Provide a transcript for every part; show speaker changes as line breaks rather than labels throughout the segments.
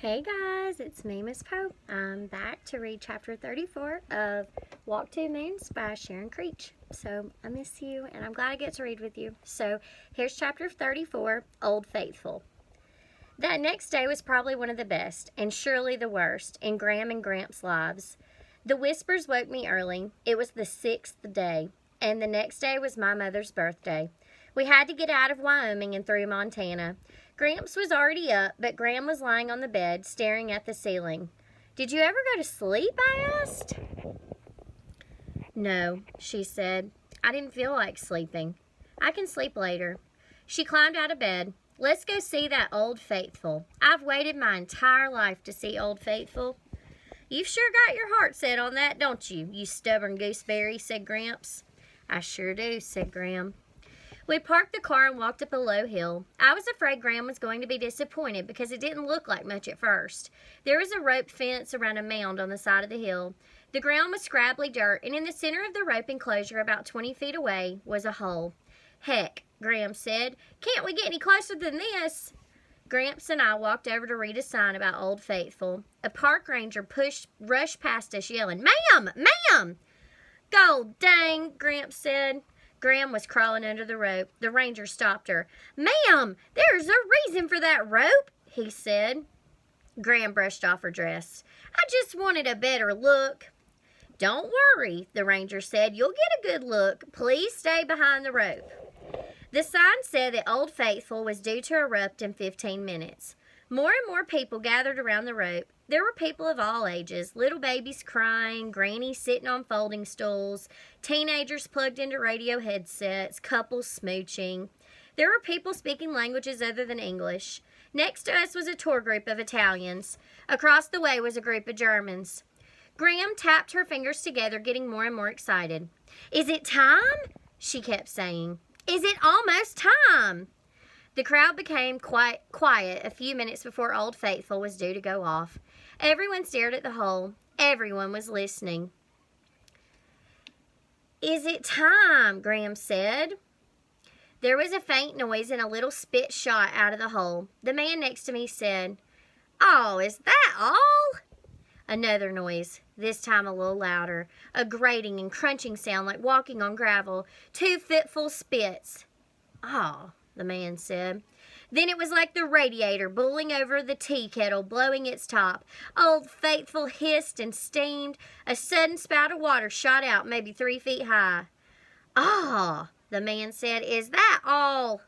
Hey guys, it's me, Miss Pope. I'm back to read chapter 34 of W2M by Sharon Creech. So I miss you and I'm glad I get to read with you. So here's chapter 34, Old Faithful. That next day was probably one of the best, and surely the worst, in Graham and Gramps' lives. The whispers woke me early. It was the 6th day, and the next day was my mother's birthday. We had to get out of Wyoming and through Montana. Gramps was already up, but Graham was lying on the bed, staring at the ceiling. "Did you ever go to sleep?" I asked. "No," she said. "I didn't feel like sleeping. I can sleep later." She climbed out of bed. "Let's go see that Old Faithful. I've waited my entire life to see Old Faithful." "You've sure got your heart set on that, don't you, you stubborn gooseberry," said Gramps. "I sure do," said Graham. We parked the car and walked up a low hill. I was afraid Graham was going to be disappointed because it didn't look like much at first. There was a rope fence around a mound on the side of the hill. The ground was scrabbly dirt, and in the center of the rope enclosure, about 20 feet away, was a hole. "Heck," Graham said. "Can't we get any closer than this?" Gramps and I walked over to read a sign about Old Faithful. A park ranger rushed past us yelling, "Ma'am! Ma'am!" "Gold dang," Gramps said. Graham was crawling under the rope. The ranger stopped her. "Ma'am, there's a reason for that rope," he said. Graham brushed off her dress. "I just wanted a better look." "Don't worry," the ranger said. "You'll get a good look. Please stay behind the rope." The sign said that Old Faithful was due to erupt in 15 minutes. More and more people gathered around the rope. There were people of all ages, little babies crying, grannies sitting on folding stools, teenagers plugged into radio headsets, couples smooching. There were people speaking languages other than English. Next to us was a tour group of Italians. Across the way was a group of Germans. Graham tapped her fingers together, getting more and more excited. "Is it time?" she kept saying. "Is it almost time?" The crowd became quite quiet a few minutes before Old Faithful was due to go off. Everyone stared at the hole. Everyone was listening. "Is it time?" Graham said. There was a faint noise and a little spit shot out of the hole. The man next to me said, "Oh, is that all?" Another noise, this time a little louder. A grating and crunching sound like walking on gravel. 2 fitful spits. "Oh," the man said. Then it was like the radiator boiling over the tea kettle, blowing its top. Old Faithful hissed and steamed. A sudden spout of water shot out, maybe 3 feet high. "Ah," the man said. "Is that all?"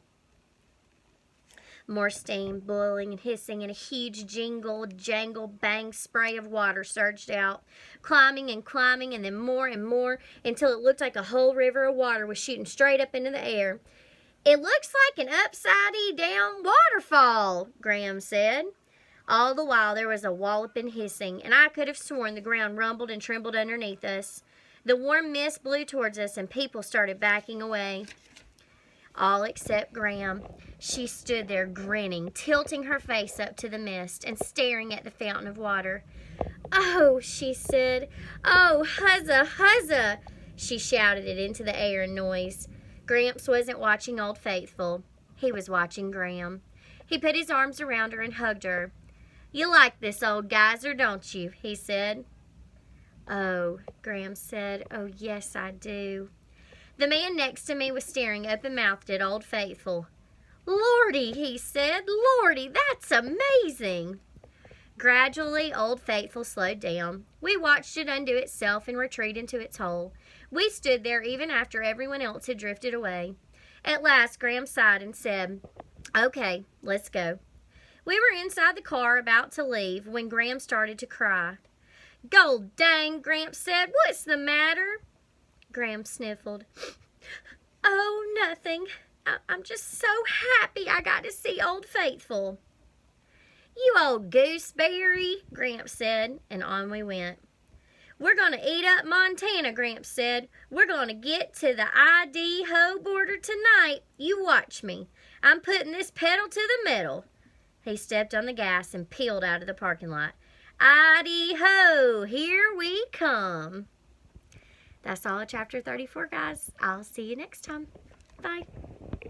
More steam, boiling and hissing, and a huge jingle, jangle, bang spray of water surged out, climbing, and then more and more, until it looked like a whole river of water was shooting straight up into the air. "It looks like an upside-down waterfall," Graham said. All the while there was a walloping hissing, and I could have sworn the ground rumbled and trembled underneath us. The warm mist blew towards us, and people started backing away. All except Graham. She stood there grinning, tilting her face up to the mist, and staring at the fountain of water. "Oh," she said. "Oh, huzza, huzza!" She shouted it into the air and noise. Gramps wasn't watching Old Faithful. He was watching Graham. He put his arms around her and hugged her. "You like this old geyser, don't you?" he said. "Oh," Graham said. "Oh, yes, I do." The man next to me was staring open-mouthed at Old Faithful. "Lordy," he said. "Lordy, that's amazing." Gradually, Old Faithful slowed down. We watched it undo itself and retreat into its hole. We stood there even after everyone else had drifted away. At last, Graham sighed and said, "Okay, let's go." We were inside the car about to leave when Graham started to cry. "Gold dang," Gramps said. "What's the matter?" Graham sniffled. "Oh, nothing. I'm just so happy I got to see Old Faithful." "You old gooseberry," Gramps said, and on we went. "We're going to eat up Montana," Gramps said. "We're going to get to the Idaho border tonight. You watch me. I'm putting this pedal to the metal." He stepped on the gas and peeled out of the parking lot. "Idaho, here we come." That's all of chapter 34, guys. I'll see you next time. Bye.